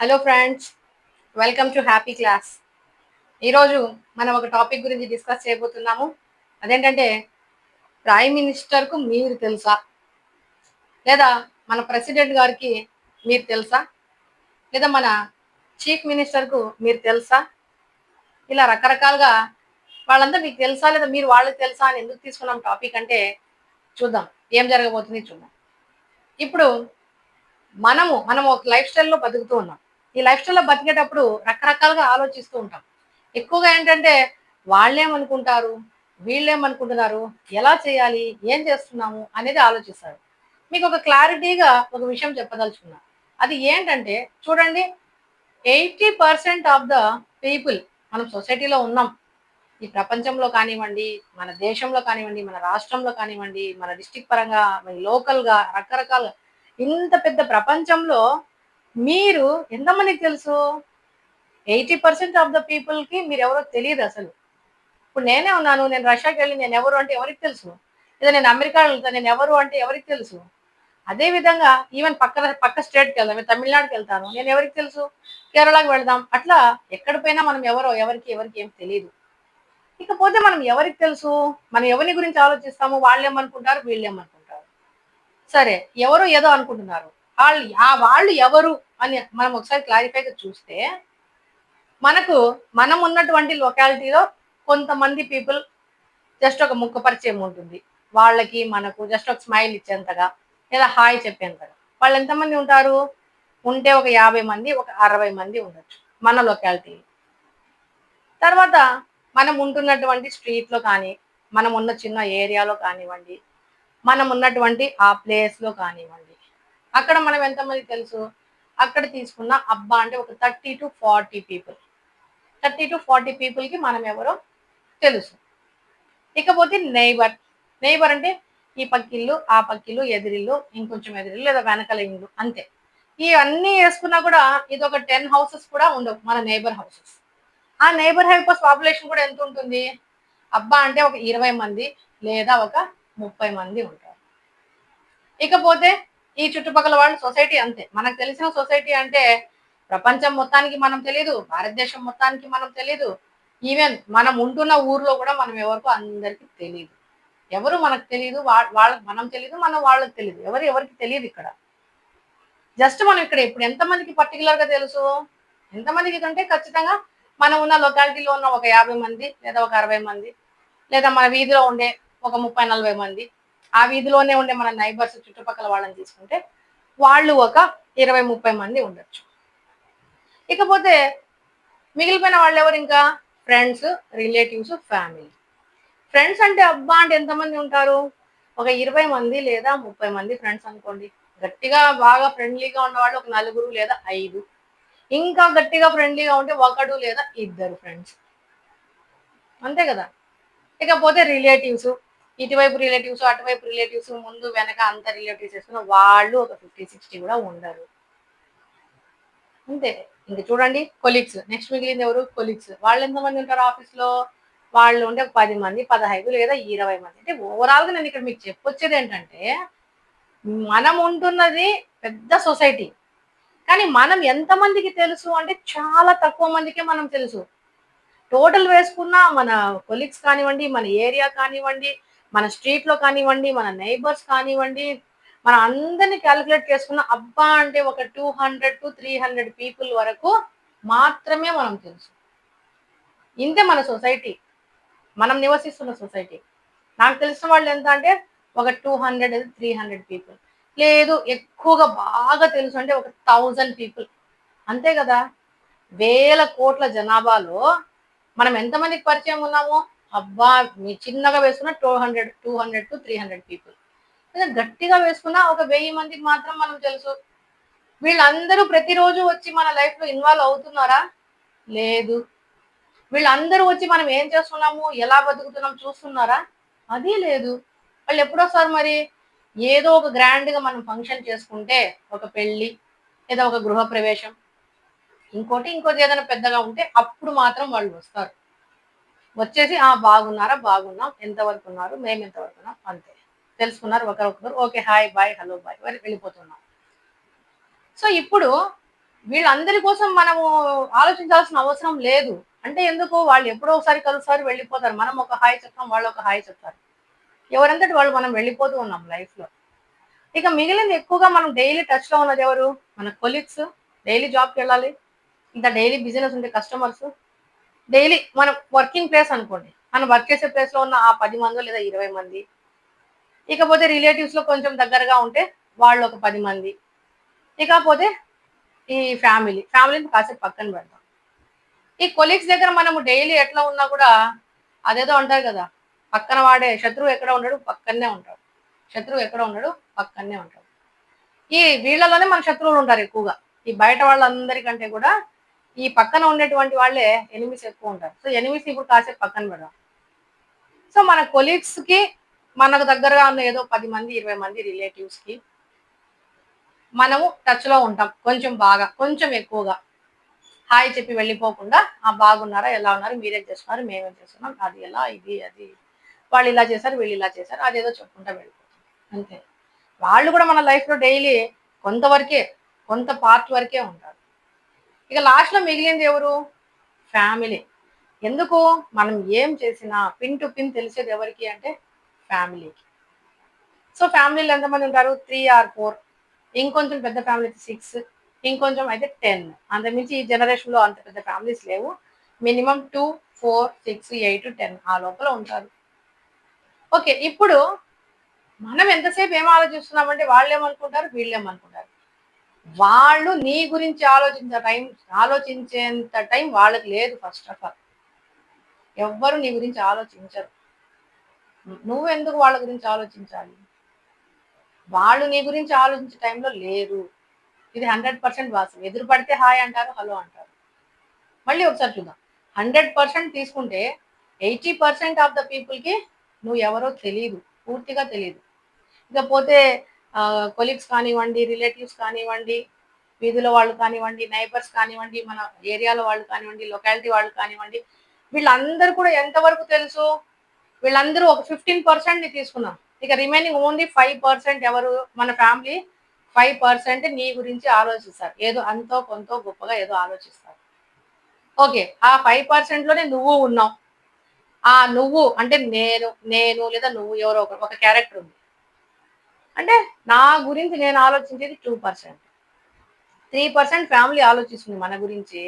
Hello friends, welcome to happy class. ఈరోజు మనం ఒక టాపిక్ గురించి డిస్కస్ చేయబోతున్నాము. అదేంటంటే, ప్రైమ్ మినిస్టర్కు మీరు తెలుసా, లేదా మన ప్రెసిడెంట్ గారికి మీరు తెలుసా, లేదా మన చీఫ్ మినిస్టర్కు మీరు తెలుసా, ఇలా రకరకాలుగా వాళ్ళంతా మీకు తెలుసా లేదా మీరు వాళ్ళకి తెలుసా అని ఎందుకు తీసుకున్నాం టాపిక్ అంటే, చూద్దాం ఏం జరగబోతుంది చూద్దాం. ఇప్పుడు మనం ఒక లైఫ్ స్టైల్లో బతుకుతూ ఉన్నాం. ఈ లైఫ్ స్టైల్లో బతికేటప్పుడు రకరకాలుగా ఆలోచిస్తూ ఉంటాం. ఎక్కువగా ఏంటంటే వాళ్ళేమనుకుంటారు, వీళ్ళేమనుకుంటున్నారు, ఎలా చేయాలి, ఏం చేస్తున్నాము అనేది ఆలోచిస్తారు. మీకు ఒక క్లారిటీగా ఒక విషయం చెప్పదలుచుకున్నా. అది ఏంటంటే చూడండి, 80% ఆఫ్ ద పీపుల్ మనం సొసైటీలో ఉన్నాం. ఈ ప్రపంచంలో కానివ్వండి, మన దేశంలో కానివ్వండి, మన రాష్ట్రంలో కానివ్వండి, మన డిస్టిక్ పరంగా, లోకల్గా రకరకాలుగా ఇంత పెద్ద ప్రపంచంలో మీరు ఎంతమందికి తెలుసు? 80% ఆఫ్ ద పీపుల్‌కి మీరెవరో తెలీదు అసలు. ఇప్పుడు నేనే ఉన్నాను. నేను రష్యాకి వెళ్ళి నేనెవరు అంటే ఎవరికి తెలుసు? లేదా నేను అమెరికా వెళ్తా నేనెవరు అంటే ఎవరికి తెలుసు? అదే విధంగా ఈవెన్ పక్క స్టేట్‌కెళ్దాం. నేను తమిళనాడుకెళ్తాను. నేనెవరికి తెలుసు? కేరళకి వెళ్దాం. అట్లా ఎక్కడ పోయినా మనం ఎవరికి ఏం తెలీదు. ఇకపోతే మనం ఎవరికి తెలుసు? మనం ఎవరి గురించి ఆలోచిస్తాము? వాళ్ళేమనుకుంటారు? వీళ్ళేమనుకుంటారు? సరే, ఎవరో ఏదో అనుకుంటున్నారు. వాళ్ళు ఎవరు అని మనం ఒకసారి క్లారిఫైగా చూస్తే, మనం ఉన్నటువంటి లొకాలిటీలో కొంతమంది పీపుల్ జస్ట్ ఒక ముక్క పరిచయం ఉంటుంది. వాళ్ళకి మనకు జస్ట్ ఒక స్మైల్ ఇచ్చేంతగా, లేదా హాయ్ చెప్పేంతగా. వాళ్ళు ఎంతమంది ఉంటారు? ఉంటే ఒక 50 మంది, ఒక 60 మంది ఉండొచ్చు మన లొకాలిటీలో. తర్వాత మనం ఉంటున్నటువంటి స్ట్రీట్‌లో కానీ, మనం ఉన్న చిన్న ఏరియాలో కానివ్వండి, మనం ఉన్నటువంటి ఆ ప్లేస్‌లో కానివ్వండి. అక్కడ మనం ఎంతమంది తెలుసు? అక్కడ తీసుకున్న అబ్బా అంటే ఒక 30-40 పీపుల్. 30-40 పీపుల్‌కి మనం ఎవరో తెలుసు. ఇకపోతే నెయిబర్. నెయిబర్ అంటే ఈ పక్కిల్లు, ఆ పక్కిల్లు, ఎదిరిల్లు, ఇంకొంచెం ఎదిరిల్లు లేదా వెనకాల ఇల్లు అంతే. ఇవన్నీ యేసుకున్నా కూడా ఇదొక 10 హౌసెస్ కూడా ఉండవు మన నైబర్ హౌసెస్. ఆ నైబర్ హౌసెస్ పాపులేషన్ కూడా ఎంతుంటుంది? అబ్బా అంటే ఒక 20 మంది లేదా ఒక 30 మంది ఉంటారు. ఇకపోతే ఈ చుట్టుపక్కల వాళ్ళు సొసైటీ అంతే. మనకు తెలిసిన సొసైటీ అంటే ప్రపంచం మొత్తానికి మనం తెలీదు. భారతదేశం మొత్తానికి మనం తెలీదు. ఈవెన్ మనం ఉంటున్న ఊర్లో కూడా మనం ఎవరికో అందరికి తెలీదు. ఎవరు మనకు తెలీదు. వాళ్ళకి మనం తెలీదు. మనం వాళ్ళకి తెలీదు. ఎవరికి తెలీదు ఇక్కడ. జస్ట్ మనం ఇక్కడ ఇప్పుడు ఎంతమందికి పర్టిక్యులర్‌గా తెలుసు? ఎంతమందికి కంటే ఖచ్చితంగా మనం ఉన్న లొకాలిటీలో ఉన్న ఒక 50 మంది లేదా ఒక 60 మంది లేదా మన వీధిలో ఉండే ఒక 30, 40 మంది. ఆ వీధిలోనే ఉండే మన నైబర్స్ చుట్టుపక్కల వాళ్ళని తీసుకుంటే వాళ్ళు ఒక 20, 30 మంది ఉండొచ్చు. ఇకపోతే మిగిలిపోయిన వాళ్ళెవరు ఇంకా? Friends, relatives, family. ఫ్రెండ్స్ అంటే అబ్బా అంటే ఎంతమంది ఉంటారు? ఒక 20 మంది లేదా 30 మంది ఫ్రెండ్స్ అనుకోండి. గట్టిగా బాగా ఫ్రెండ్లీగా ఉన్నవాళ్ళు ఒక నలుగురు లేదా 5. ఇంకా గట్టిగా ఫ్రెండ్లీగా ఉంటే ఒకడు లేదా ఇద్దరు ఫ్రెండ్స్. అంతే కదా! ఇకపోతే రిలేటివ్స్. ఇటువైపు రిలేటివ్స్, అటువైపు రిలేటివ్స్, ముందు వెనక అంత రిలేటివ్స్ చేసుకున్న వాళ్ళు ఒక 50, 60 కూడా ఉండరు. అంతే. ఇంక చూడండి కొలీగ్స్. నెక్స్ట్ మిగిలింది ఎవరు? కొలీగ్స్. వాళ్ళు ఎంతమంది ఉంటారు ఆఫీస్‌లో? వాళ్ళు ఉంటే ఒక 10 మంది, 15 లేదా 20 మంది. అంటే ఓవరాల్‌గా నేను ఇక్కడ మీకు చెప్పొచ్చేదేంటంటే, మనం ఉంటున్నది పెద్ద సొసైటీ. కానీ మనం ఎంతమందికి తెలుసు అంటే చాలా తక్కువ మందికే మనం తెలుసు. టోటల్ వేసుకున్న మన కొలీగ్స్ కానివ్వండి, మన ఏరియా కానివ్వండి, మన స్ట్రీట్‌లో కానివ్వండి, మన నైబర్స్ కానివ్వండి, మనం అందరిని కాలిక్యులేట్ చేసుకున్న అబ్బా అంటే ఒక 200-300 పీపుల్ వరకు మాత్రమే మనం తెలుసు. ఇంతే మన సొసైటీ. మనం నివసిస్తున్న సొసైటీ. నాకు తెలిసిన వాళ్ళు ఎంత అంటే ఒక 200, 300 పీపుల్. లేదు ఎక్కువగా బాగా తెలుసు అంటే ఒక 1000 పీపుల్. అంతే కదా! వేల కోట్ల జనాభాలో మనం ఎంతమందికి పరిచయం ఉన్నాము? అబ్బా! మీ చిన్నగా వేసుకున్న 200-300 పీపుల్. లేదా గట్టిగా వేసుకున్న ఒక 1000 మందికి మాత్రం మనం తెలుసు. వీళ్ళందరూ ప్రతిరోజు వచ్చి మన లైఫ్‌లో ఇన్వాల్వ్ అవుతున్నారా? లేదు. వీళ్ళందరూ వచ్చి మనం ఏం చేస్తున్నాము, ఎలా బతుకుతున్నాం చూస్తున్నారా? అది లేదు. వాళ్ళెప్పుడొస్తారు మరి? ఏదో ఒక గ్రాండ్‌గా మనం ఫంక్షన్ చేసుకుంటే, ఒక పెళ్లి, లేదా ఒక గృహప్రవేశం, ఇంకోటి ఏదైనా పెద్దగా ఉంటే అప్పుడు మాత్రం వాళ్ళు వస్తారు. వచ్చేసి ఆ! బాగున్నారా? బాగున్నాం. ఎంతవరకు ఉన్నారు? మేమెంతవరకున్నాం అంతే. తెలుసుకున్నారు ఒకరొకరు. Okay. Hi, bye, hello, bye వెళ్ళిపోతున్నాం. సో, ఇప్పుడు వీళ్ళందరి కోసం మనము ఆలోచించాల్సిన అవసరం లేదు. అంటే ఎందుకు? వాళ్ళు ఎప్పుడో ఒకసారి కలుస్తారు, వెళ్ళిపోతారు. మనం ఒక హాయ్ చెప్తాం, వాళ్ళు ఒక హాయ్ చెప్తారు. ఎవరంతటి వాళ్ళు మనం వెళ్ళిపోతూ ఉన్నాం లైఫ్‌లో. ఇక మిగిలింది ఎక్కువగా మనం డైలీ టచ్‌లో ఉన్నది ఎవరు? మన కొలీగ్స్. డైలీ జాబ్‌కెళ్ళాలి. ఇంకా డైలీ బిజినెస్ ఉండే కస్టమర్స్. డైలీ మనం వర్కింగ్ ప్లేస్ అనుకోండి. మనం వర్క్ చేసే ప్లేస్‌లో ఉన్న ఆ 10 మందో లేదా 20 మంది. ఇకపోతే రిలేటివ్స్‌లో కొంచెం దగ్గరగా ఉంటే వాళ్ళు ఒక 10 మంది. ఇకపోతే ఈ ఫ్యామిలీని కాసేపు పక్కన పెడదాం. ఈ కొలీగ్స్ దగ్గర మనము డైలీ ఎట్లా ఉన్నా కూడా అదేదో అంటారు కదా! పక్కన వాడే శత్రువు ఎక్కడ ఉండడు పక్కనే ఉంటాడు. శత్రువు ఎక్కడ ఉండడు పక్కనే ఉంటాడు. ఈ వీళ్ళలోనే మన శత్రువులు ఉంటారు ఎక్కువగా. ఈ బయట వాళ్ళందరికంటే కూడా ఈ పక్కన ఉండేటువంటి వాళ్ళే ఎనిమీస్ ఎక్కువ ఉంటారు. సో, ఎనిమీస్ ఇప్పుడు కాసేపు పక్కన పెడదాం. సో, మన కొలీగ్స్‌కి మనకు దగ్గరగా ఉన్న ఏదో 10 మంది, 20 మంది రిలేటివ్స్‌కి మనము టచ్‌లో ఉంటాం. కొంచెం బాగా, కొంచెం ఎక్కువగా. హాయ్ చెప్పి వెళ్ళిపోకుండా, "ఆ! బాగున్నారా? ఎలా ఉన్నారు? మీరేం చేస్తున్నారు? మేమేం చేస్తున్నాం. అది ఎలా? ఇది, అది. వాళ్ళు ఇలా చేశారు, వీళ్ళు ఇలా చేశారు." అదేదో చెప్పుకుంటా వెళ్ళిపోతాం. అంతే. వాళ్ళు కూడా మన లైఫ్‌లో డైలీ కొంతవరకే, కొంత పార్ట్ వరకే ఉంటారు. ఇక లాస్ట్‌లో మిగిలింది ఎవరు? ఫ్యామిలీ. ఎందుకు? మనం ఏం చేసినా పిన్ టు పిన్ తెలిసేది ఎవరికి అంటే ఫ్యామిలీకి. సో, ఫ్యామిలీలో ఎంతమంది ఉంటారు? 3 ఆర్ 4. ఇంకొంచెం పెద్ద ఫ్యామిలీ అయితే 6. ఇంకొంచెం అయితే 10. అంతకుమించి ఈ జనరేషన్‌లో అంత పెద్ద ఫ్యామిలీస్ లేవు. మినిమమ్ 2, 4, 6, 8, 10 ఆ లోపల ఉంటారు. ఓకే. ఇప్పుడు మనం ఎంతసేపు ఏం ఆలోచిస్తున్నామంటే వాళ్ళేమనుకుంటారు, వీళ్ళేమనుకుంటారు. వాళ్ళు నీ గురించి ఆలోచించేంత టైం వాళ్ళకి లేదు ఫస్ట్ ఆఫ్ ఆల్. ఎవ్వరు నీ గురించి ఆలోచించరు. నువ్వెందుకు వాళ్ళ గురించి ఆలోచించాలి? వాళ్ళు నీ గురించి ఆలోచించే టైంలో లేరు. ఇది 100% వాస్తవం. ఎదురు పడితే హాయ్ అంటారు, హలో అంటారు. మళ్ళీ ఒకసారి చూద్దాం. 100% తీసుకుంటే 80% ఆఫ్ ద పీపుల్‌కి నువ్వెవరో తెలీదు. పూర్తిగా తెలీదు. ఇకపోతే కొలీగ్స్ కానివ్వండి, రిలేటివ్స్ కానివ్వండి, వీధిలో వాళ్ళు కానివ్వండి, నైబర్స్ కానివ్వండి, మన ఏరియాలో వాళ్ళు కానివ్వండి, లొకాలిటీ వాళ్ళు కానివ్వండి, వీళ్ళందరూ కూడా ఎంతవరకు తెలుసు? వీళ్ళందరూ ఒక 15% తీసుకుందాం. ఇక రిమైనింగ్ ఓన్లీ 5% ఎవరు? మన ఫ్యామిలీ 5% నీ గురించి ఆలోచిస్తారు. ఏదో అంతో కొంతో గొప్పగా ఏదో ఆలోచిస్తారు. ఓకే. ఆ 5% లోనే నువ్వు ఉన్నావు. ఆ నువ్వు అంటే నేను లేదా నువ్వు ఎవరో ఒక క్యారెక్టర్ ఉంది. అంటే నా గురించి నేను ఆలోచించేది 2%. 3% ఫ్యామిలీ ఆలోచిస్తుంది మన గురించి.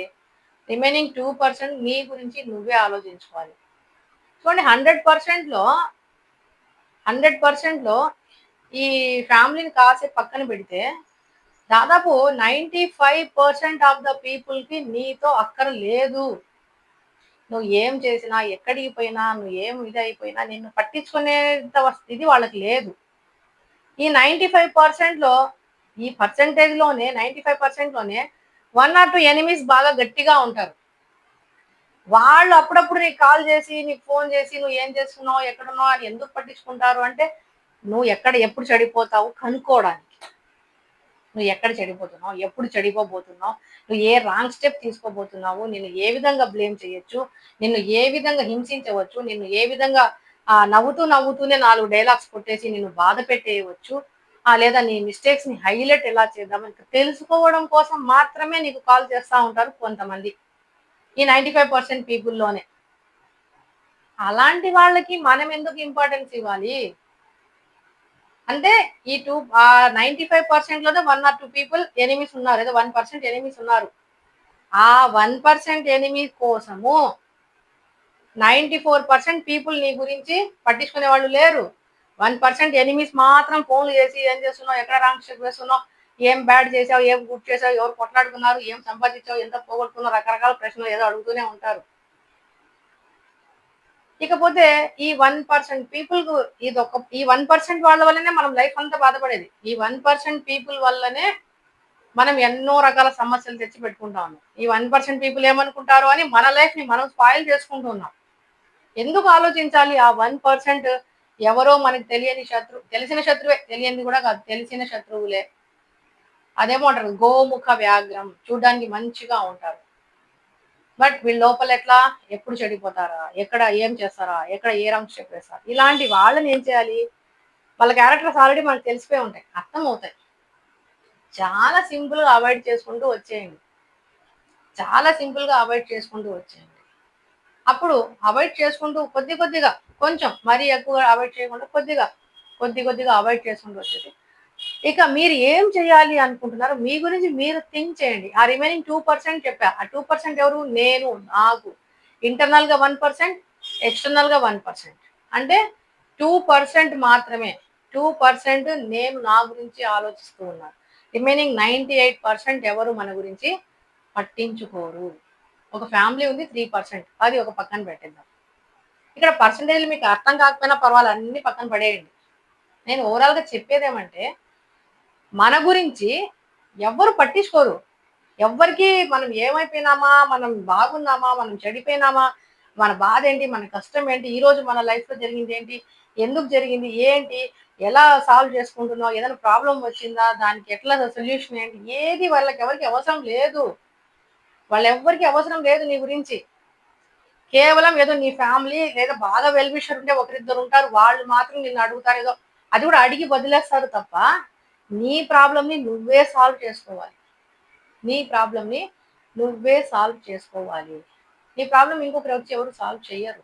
రిమైనింగ్ 2% నీ గురించి నువ్వే ఆలోచించుకోవాలి. చూడండి 100%లో ఈ ఫ్యామిలీని కాసేపు పక్కన పెడితే దాదాపు 95% ఆఫ్ ద పీపుల్‌కి నీతో అక్కర లేదు. నువ్వు ఏం చేసినా, ఎక్కడికి పోయినా, నువ్వు ఏం ఇదయిపోయినా నిన్ను పట్టించుకునేంత ఇది వాళ్ళకి లేదు. ఈ 95%లో ఈ పర్సెంటేజ్‌లోనే 95%లోనే 1 ఆర్ 2 ఎనిమీస్ బాగా గట్టిగా ఉంటారు. వాళ్ళు అప్పుడప్పుడు నీకు కాల్ చేసి, నీకు ఫోన్ చేసి, "నువ్వు ఏం చేస్తున్నావు? ఎక్కడున్నావు?" అని ఎందుకు పట్టించుకుంటారు అంటే, నువ్వు ఎక్కడ ఎప్పుడు చెడిపోతావు కనుక్కోవడానికి. నువ్వు ఎక్కడ చెడిపోతున్నావు? ఎప్పుడు చెడిపోబోతున్నావు? నువ్వు ఏ రాంగ్ స్టెప్ తీసుకోబోతున్నావు? నిన్ను ఏ విధంగా బ్లేమ్ చేయొచ్చు? నిన్ను ఏ విధంగా హింసించవచ్చు? నిన్ను ఏ విధంగా నవ్వుతూనే 4 డైలాగ్స్ కొట్టేసి నిన్ను బాధ పెట్టేయవచ్చు. లేదా నీ మిస్టేక్స్‌ని హైలైట్ ఎలా చేద్దామని తెలుసుకోవడం కోసం మాత్రమే నీకు కాల్ చేస్తా ఉంటారు కొంతమంది. ఈ 95% పీపుల్‌లోనే. అలాంటి వాళ్ళకి మనం ఎందుకు ఇంపార్టెన్స్ ఇవ్వాలి? అంటే ఈ 95% లోనే 1 ఆర్ 2 పీపుల్ ఎనిమీస్ ఉన్నారు. ఏదో 1% ఎనిమీస్ ఉన్నారు. ఆ 1% ఎనిమీ కోసము 94% పీపుల్ నీ గురించి పట్టించుకునే వాళ్ళు లేరు. 1% ఎనిమీస్ మాత్రం ఫోన్‌లు చేసి ఏం చేస్తున్నావు? ఎక్కడ రాంగ్ స్టెప్ వేస్తున్నావు? ఏం బ్యాడ్ చేసావు? ఏం గుడ్ చేసావు? ఎవరు కొట్లాడుకున్నారు? ఏం సంపాదించావు? ఎంత పోగొట్టుకున్నావు? రకరకాల ప్రశ్నలు ఏదో అడుగుతూనే ఉంటారు. ఇకపోతే ఈ 1% పీపుల్‌కు ఈ 1% వాళ్ళ వల్లనే మనం లైఫ్ అంతా బాధపడేది. ఈ 1% పీపుల్ వల్లనే మనం ఎన్నో రకాల సమస్యలు తెచ్చి పెట్టుకుంటా ఉన్నాం. ఈ 1% పీపుల్ ఏమనుకుంటారో అని మన లైఫ్‌ని మనం స్పాయిల్ చేసుకుంటూ ఉన్నాం. ఎందుకు ఆలోచించాలి? ఆ 1% ఎవరో మనకు తెలిసిన శత్రువే, తెలియనిది కూడా కాదు. తెలిసిన శత్రువులే. అదేమో అంటారు గోముఖ వ్యాఘ్రం. చూడ్డానికి మంచిగా ఉంటారు. బట్ వీళ్ళ లోపల ఎట్లా? ఎప్పుడు చెడిపోతారా? ఎక్కడ ఏం చేస్తారా? ఎక్కడ ఏ రాంగ్ స్టెప్ వేస్తారు? ఇలాంటి వాళ్ళని ఏం చేయాలి? వాళ్ళ క్యారెక్టర్స్ ఆల్రెడీ మనకు తెలిసిపోయి ఉంటాయి. అర్థమవుతాయి. చాలా సింపుల్‌గా అవాయిడ్ చేసుకుంటూ వచ్చేయండి. చాలా సింపుల్గా అవాయిడ్ చేసుకుంటూ వచ్చేయండి. అప్పుడు అవాయిడ్ చేసుకుంటూ కొద్దిగా కొంచెం మరీ ఎక్కువగా అవాయిడ్ చేయకుండా కొద్దిగా అవాయిడ్ చేసుకుంటూ వచ్చేసి ఇక మీరు ఏం చేయాలి అనుకుంటున్నారో మీ గురించి మీరు థింక్ చేయండి. ఆ రిమైనింగ్ 2% చెప్పా. ఆ 2% ఎవరు? నేను, నాకు. ఇంటర్నల్‌గా 1%, ఎక్స్‌టర్నల్‌గా 1%. అంటే 2% మాత్రమే. 2% నేను నా గురించి ఆలోచిస్తూ ఉన్నాను. రిమైనింగ్ 98% ఎవరు మన గురించి పట్టించుకోరు. ఒక ఫ్యామిలీ ఉంది 3%. అది ఒక పక్కన పెట్టేద్దాం. ఇక్కడ పర్సెంటేజ్‌లు మీకు అర్థం కాకపోయినా పర్వాలేదు అన్నీ పక్కన పడేయండి. నేను ఓవరాల్‌గా చెప్పేదేమంటే మన గురించి ఎవ్వరు పట్టించుకోరు. ఎవ్వరికీ మనం ఏమైపోయినామా, మనం బాగున్నామా, మనం చెడిపోయినామా, మన బాధేంటి, మన కష్టం ఏంటి, ఈరోజు మన లైఫ్‌లో జరిగిందేంటి, ఎందుకు జరిగింది, ఏంటి, ఎలా సాల్వ్ చేసుకుంటున్నావు, ఏదైనా ప్రాబ్లమ్ వచ్చిందా, దానికి ఎట్లా సొల్యూషన్ ఏంటి, ఏది వాళ్ళకెవరికీ అవసరం లేదు. వాళ్ళెవ్వరికీ అవసరం లేదు నీ గురించి. కేవలం ఏదో నీ ఫ్యామిలీ లేదా బాగా వెల్ విషర్ ఉంటే ఒకరిద్దరుంటారు. వాళ్ళు మాత్రం నిన్ను అడుగుతారు ఏదో. అది కూడా అడిగి వదిలేస్తారు తప్ప, నీ ప్రాబ్లమ్‌ని నువ్వే సాల్వ్ చేసుకోవాలి. నీ ప్రాబ్లమ్‌ని నువ్వే సాల్వ్ చేసుకోవాలి. నీ ప్రాబ్లమ్ ఇంకొకరొచ్చి ఎవరు సాల్వ్ చెయ్యరు.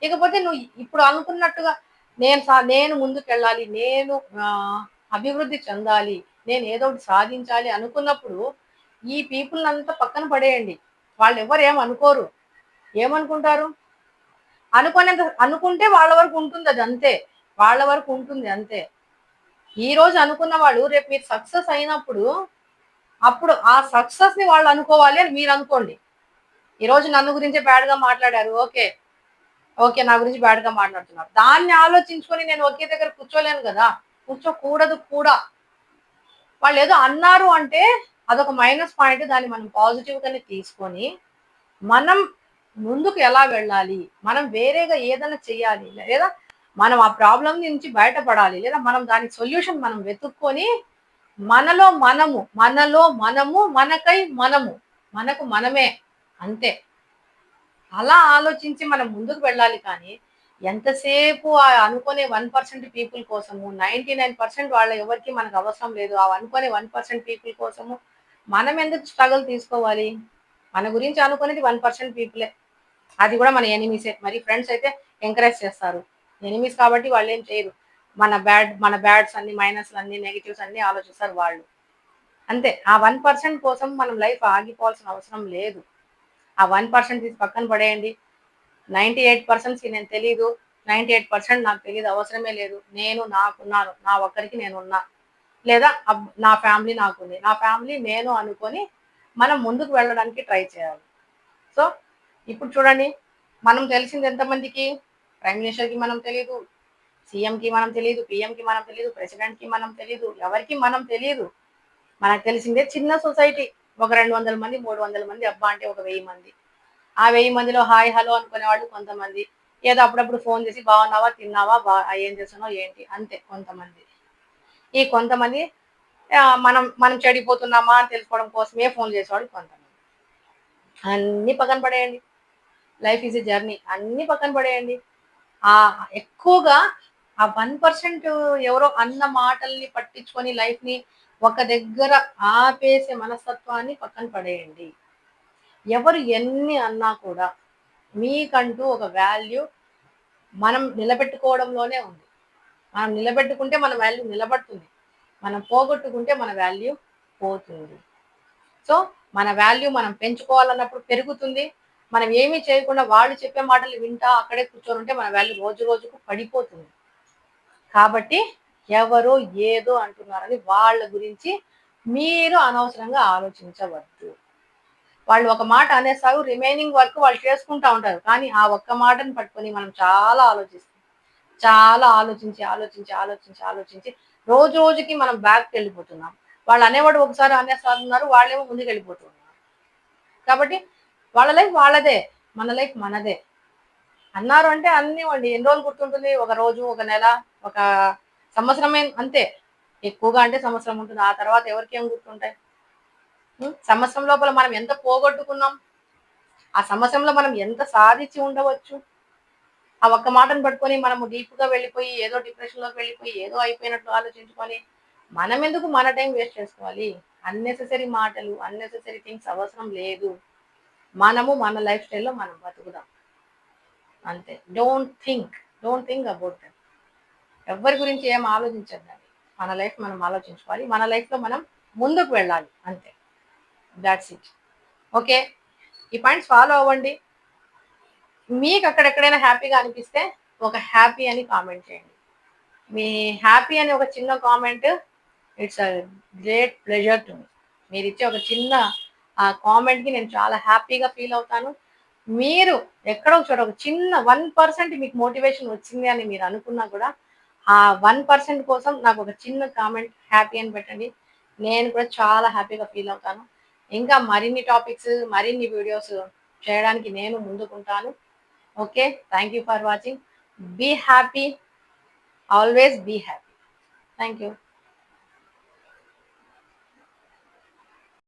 ఇకపోతే నువ్వు ఇప్పుడు అనుకున్నట్టుగా నేను ముందుకెళ్ళాలి. నేను అభివృద్ధి చెందాలి. నేను ఏదో ఒకటి సాధించాలి అనుకున్నప్పుడు, ఈ పీపుల్‌నంతా పక్కన పడేయండి. వాళ్ళెవ్వరు ఏమనుకోరు. ఏమనుకుంటారు? అనుకుంటే వాళ్ళ వరకు ఉంటుందది అంతే. వాళ్ళ వరకు ఉంటుంది అంతే. ఈరోజు అనుకున్న వాళ్ళు రేపు మీరు సక్సెస్ అయినప్పుడు, అప్పుడు ఆ సక్సెస్‌ని వాళ్ళు అనుకోవాలి అని మీరనుకోండి. ఈరోజు నన్ను గురించే బ్యాడ్‌గా మాట్లాడారు. ఓకే. ఓకే. నా గురించి బ్యాడ్‌గా మాట్లాడుతున్నారు. దాన్ని ఆలోచించుకొని నేను ఒకే దగ్గర కూర్చోలేను గదా! కూర్చోకూడదు కూడా. వాళ్ళేదో అన్నారు అంటే అదొక మైనస్ పాయింట్. దాన్ని మనం పాజిటివ్‌గానే తీసుకొని, మనం ముందుకు ఎలా వెళ్ళాలి? మనం వేరేగా ఏదైనా చేయాలి. లేదా మనం ఆ ప్రాబ్లమ్ నుంచి బయటపడాలి. లేదా మనం దానికి సొల్యూషన్ మనం వెతుక్కొని, మనలో మనము, మనకై మనము. మనకు మనమే. అంతే. అలా ఆలోచించి మనం ముందుకు వెళ్ళాలి కానీ, ఎంతసేపు ఆ అనుకునే 1% పీపుల్ కోసము, 99% వాళ్ళ ఎవరికీ మనకు అవసరం లేదు. ఆ అనుకునే 1% పీపుల్ కోసము మనం ఎందుకు స్ట్రగుల్ తీసుకోవాలి? మన గురించి అనుకునేది 1% పీపులే. అది కూడా మన ఎనిమీసే. మరి ఫ్రెండ్స్ అయితే ఎంకరేజ్ చేస్తారు. ఎనిమీస్ కాబట్టి వాళ్ళేం చేయరు. మన బ్యాడ్స్ అన్ని, మైనస్‌లన్నీ, నెగెటివ్స్ అన్నీ ఆలోచిస్తారు వాళ్ళు. అంతే. ఆ 1% కోసం మనం లైఫ్ ఆగిపోవాల్సిన అవసరం లేదు. ఆ 1% తీసి పక్కన పడేయండి. 98% నేను తెలీదు. 98% నాకు తెలీదు. అవసరమే లేదు. నేను నాకున్నాను. నా ఒక్కరికి నేనున్నా. లేదా నా ఫ్యామిలీ నాకుంది. నా ఫ్యామిలీ నేను అనుకోని మనం ముందుకు వెళ్ళడానికి ట్రై చేయాలి. సో, ఇప్పుడు చూడండి మనం తెలిసింది ఎంతమందికి? ప్రైమ్ మినిస్టర్‌కి మనం తెలీదు. సీఎంకి మనం తెలీదు. పీఎంకి మనం తెలీదు. ప్రెసిడెంట్‌కి మనం తెలీదు. ఎవరికీ మనం తెలీదు. మనకు తెలిసిందే చిన్న సొసైటీ. ఒక 200 మంది, 300 మంది అబ్బా అంటే ఒక 1000 మంది. ఆ 1000 మందిలో హాయ్, హలో అనుకునేవాళ్ళు కొంతమంది. ఏదో అప్పుడప్పుడు ఫోన్ చేసి బాగున్నావా? తిన్నావా? ఏం చేస్తున్నావు? ఏంటి? అంతే కొంతమంది. ఈ కొంతమంది మనం మనం చెడిపోతున్నామా అని తెలుసుకోవడం కోసమే ఫోన్ చేసేవాళ్ళు కొంతమంది. అన్నీ పక్కన పడేయండి. Life is a journey. అన్నీ పక్కన పడేయండి. ఎక్కువగా ఆ 1% ఎవరో అన్న మాటల్ని పట్టించుకొని లైఫ్‌ని ఒక దగ్గర ఆపేసే మనస్తత్వాన్ని పక్కన పడేయండి. ఎవరు ఎన్ని అన్నా కూడా మీకంటూ ఒక వాల్యూ మనం నిలబెట్టుకోవడంలోనే ఉంది. మనం నిలబెట్టుకుంటే మన వాల్యూ నిలబడుతుంది. మనం పోగొట్టుకుంటే మన వాల్యూ పోతుంది. సో, మన వాల్యూ మనం పెంచుకోవాలన్నప్పుడు పెరుగుతుంది. మనం ఏమీ చేయకుండా వాళ్ళు చెప్పే మాటలు వింటా అక్కడే కూర్చొనుంటే మన వాల్యూ రోజు రోజుకు పడిపోతుంది. కాబట్టి ఎవరో ఏదో అంటున్నారని వాళ్ళ గురించి మీరు అనవసరంగా ఆలోచించవద్దు. వాళ్ళు ఒక మాట అనేస్తారు. రిమైనింగ్ వర్క్ వాళ్ళు చేసుకుంటా ఉంటారు. కానీ ఆ ఒక్క మాటని పట్టుకొని మనం చాలా ఆలోచిస్తాం. చాలా ఆలోచించి రోజు రోజుకి మనం బ్యాక్‌కెళ్ళిపోతున్నాం. వాళ్ళు అనేవాడు ఒకసారి అనేసారున్నారు. వాళ్ళేమో ముందుకెళ్ళిపోతున్నారు. కాబట్టి వాళ్ళ లైఫ్ వాళ్ళదే. మన లైఫ్ మనదే. అన్నారు అంటే అన్నివ్వండి. ఎన్ని రోజులు గుర్తుంటుంది? ఒక రోజు, ఒక నెల, ఒక సంవత్సరమే అంతే. ఎక్కువగా అంటే సంవత్సరం ఉంటుంది. ఆ తర్వాత ఎవరికేం గుర్తుంటాయి? సంవత్సరం లోపల మనం ఎంత పోగొట్టుకున్నాం? ఆ సంవత్సరంలో మనం ఎంత సాధించి ఉండవచ్చు? ఆ ఒక్క మాటను పట్టుకొని మనము డీప్‌గా వెళ్ళిపోయి, ఏదో డిప్రెషన్‌లోకి వెళ్ళిపోయి, ఏదో అయిపోయినట్లు ఆలోచించుకొని, మనమెందుకు మన టైం వేస్ట్ చేసుకోవాలి? అన్నెసెసరీ మాటలు, అన్నెసెసరీ థింగ్స్ అవసరం లేదు. మనము మన లైఫ్ స్టైల్లో మనం బతుకుదాం అంతే. Don't think about that. ఎవరి గురించి ఏం ఆలోచించద్దండి. మన లైఫ్ మనం ఆలోచించుకోవాలి. మన లైఫ్లో మనం ముందుకు వెళ్ళాలి అంతే. That's it. ఓకే, ఈ పాయింట్స్ ఫాలో అవ్వండి. మీకు అక్కడెక్కడైనా హ్యాపీగా అనిపిస్తే ఒక హ్యాపీ అని కామెంట్ చేయండి. మీ హ్యాపీ అని ఒక చిన్న comment, it's a great pleasure to me. మీరు ఇచ్చే ఒక చిన్న ఆ కామెంట్కి నేను చాలా హ్యాపీగా ఫీల్ అవుతాను. మీరు ఎక్కడో చోట ఒక చిన్న 1% మీకు మోటివేషన్ వచ్చింది అని మీరు అనుకున్నా కూడా ఆ 1% కోసం నాకు ఒక చిన్న కామెంట్ హ్యాపీ అని పెట్టండి. నేను కూడా చాలా హ్యాపీగా ఫీల్ అవుతాను. ఇంకా మరిన్ని టాపిక్స్, మరిన్ని వీడియోస్ చేయడానికి నేను ముందుకుంటాను. Okay, thank you for watching. Be happy, always be happy. Thank you.